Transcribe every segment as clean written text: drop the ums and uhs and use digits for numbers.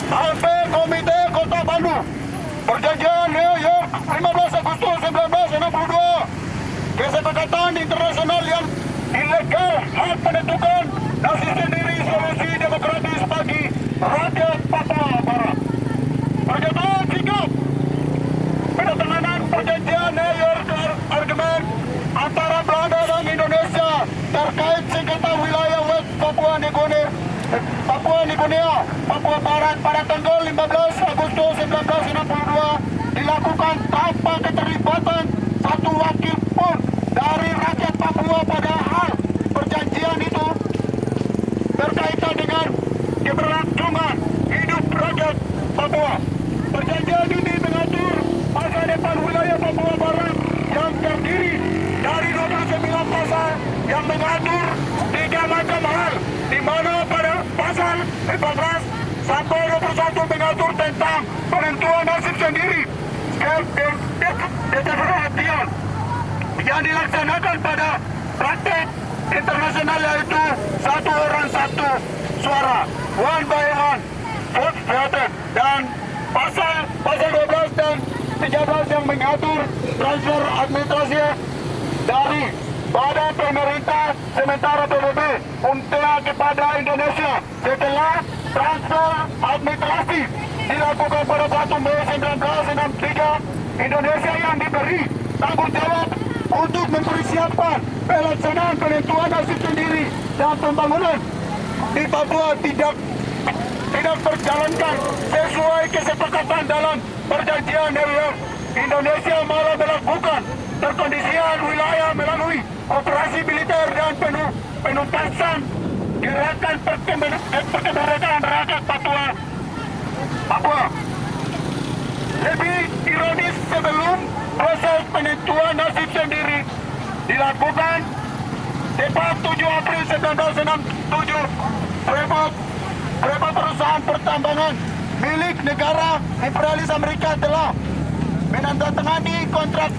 ALP Komite Kota Bandung. Perjanjian New York 15 Agustus 1962. Kesepakatan internasional yang ilegal hak menentukan nasib sendiri solusi demokratis bagi rakyat Papua Barat. Pernyataan sikap penandatanganan perjanjian New York argumen antara Belanda dan Indonesia terkait sengketa wilayah West Papua Niguinea, Papua Barat pada tanggal 15 Agustus 1962 dilakukan tanpa keterlibatan satu wakil pun dari rakyat Papua, padahal perjanjian itu berkaitan dengan keberlangsungan hidup rakyat Papua. Perjanjian ini mengatur masa depan wilayah Papua Barat yang terdiri dari 29 pasal yang mengatur 3 macam hal, di mana pada pasal 14 sampai 21 mengatur tentang penentuan nasib sendiri determination yang dilaksanakan pada praktek internasional, yaitu satu orang satu suara, one by one vote voted, dan pasal 12 dan 13 yang mengatur transfer administrasi dari Badan Pemerintah sementara PBB UNTEA kepada Indonesia setelah transfer administrasi dilakukan pada 1 Mei 1963. Indonesia yang diberi tanggung jawab untuk mempersiapkan pelaksanaan penentuan nasib sendiri dan pembangunan di Papua tidak berjalankan sesuai kesepakatan dalam perjanjian New York. Indonesia malah melakukan perkondisian wilayah melalui operasi militer dan penuntasan gerakan perkemerdekaan rakyat Papua. Lebih ironis, sebelum proses penentuan nasib sendiri dilakukan, tepat 7 April 1967, beberapa perusahaan pertambangan milik negara imperialis Amerika telah menandatangani kontrak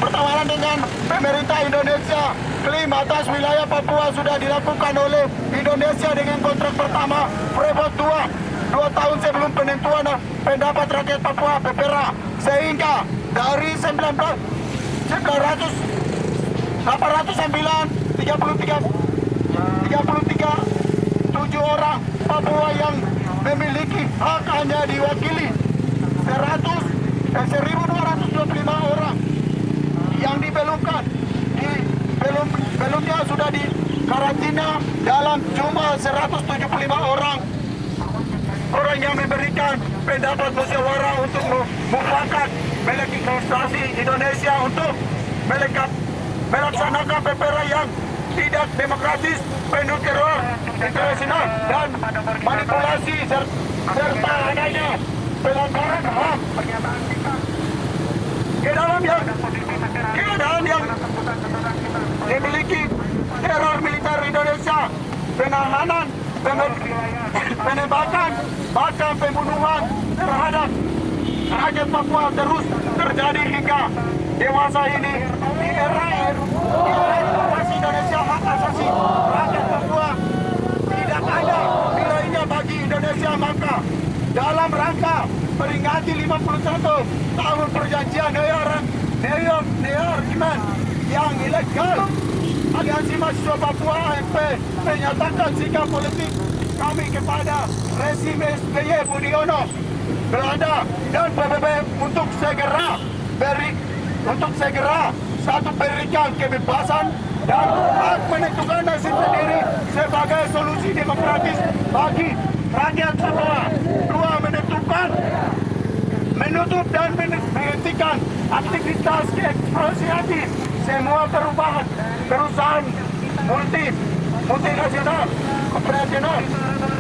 pertawaran dengan pemerintah Indonesia. Klaim atas wilayah Papua sudah dilakukan oleh Indonesia dengan kontrak pertama Freeport 2 tahun sebelum penentuan pendapat rakyat Papua (PPRA), sehingga dari 7 orang Papua yang memiliki hak hanya diwakili 1.225 orang yang dibelumkan. Belumnya sudah di karantina dalam jumlah 175 orang yang memberikan pendapat musyawarah untuk mufakat melegislasi Indonesia untuk melaksanakan PPRA yang tidak demokratis, penuh teror internasional dan manipulasi serta adanya pelanggaran HAM. Ke dalam yang dimiliki teror militer Indonesia, penanganan, penembakan, bahkan pembunuhan terhadap rakyat Papua terus terjadi hingga dewasa ini. Di era Indonesia, hak asasi rakyat Papua tidak ada nilainya bagi Indonesia. Maka dalam rangka peringati 51 tahun perjanjian New York yang ilegal, Aliansi Mahasiswa Papua AMP menyatakan sikap politik kami kepada rezim SBY Budiono, Belanda dan PBB untuk segera satu berikan kebebasan dan hak menentukan nasib sendiri sebagai solusi demokratis bagi rakyat Papua. 2, menutup dan menghentikan aktivitas eksplosiasi semua perusahaan multinasional operasional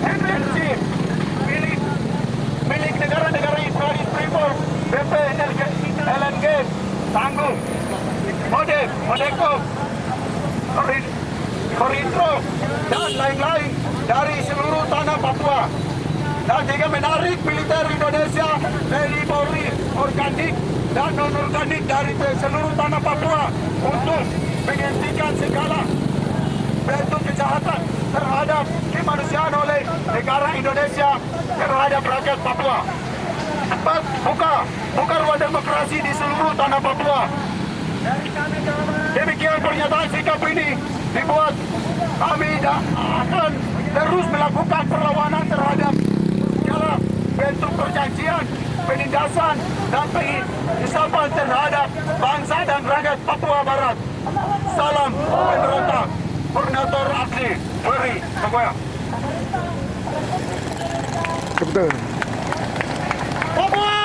intensi milik negara-negara Israel, Freeport, BP, LNG, Tangguh, Modeco, Korintro, dan lain-lain dari seluruh tanah Papua. Dan juga menarik militer Indonesia, TNI, Polri, organik dan non-organik dari seluruh tanah Papua untuk menghentikan segala bentuk kejahatan terhadap kemanusiaan. kemanusiaan oleh negara Indonesia terhadap rakyat Papua. Cepat buka ruang demokrasi di seluruh tanah Papua. Demikian pernyataan sikap ini dibuat. Kami akan terus melakukan perlawanan terhadap segala bentuk perjanjian, penindasan, dan pengisapan terhadap bangsa dan rakyat Papua Barat. Salam pemberontak, Koordinator Asli, Ferry Maguire. Betul. Papua!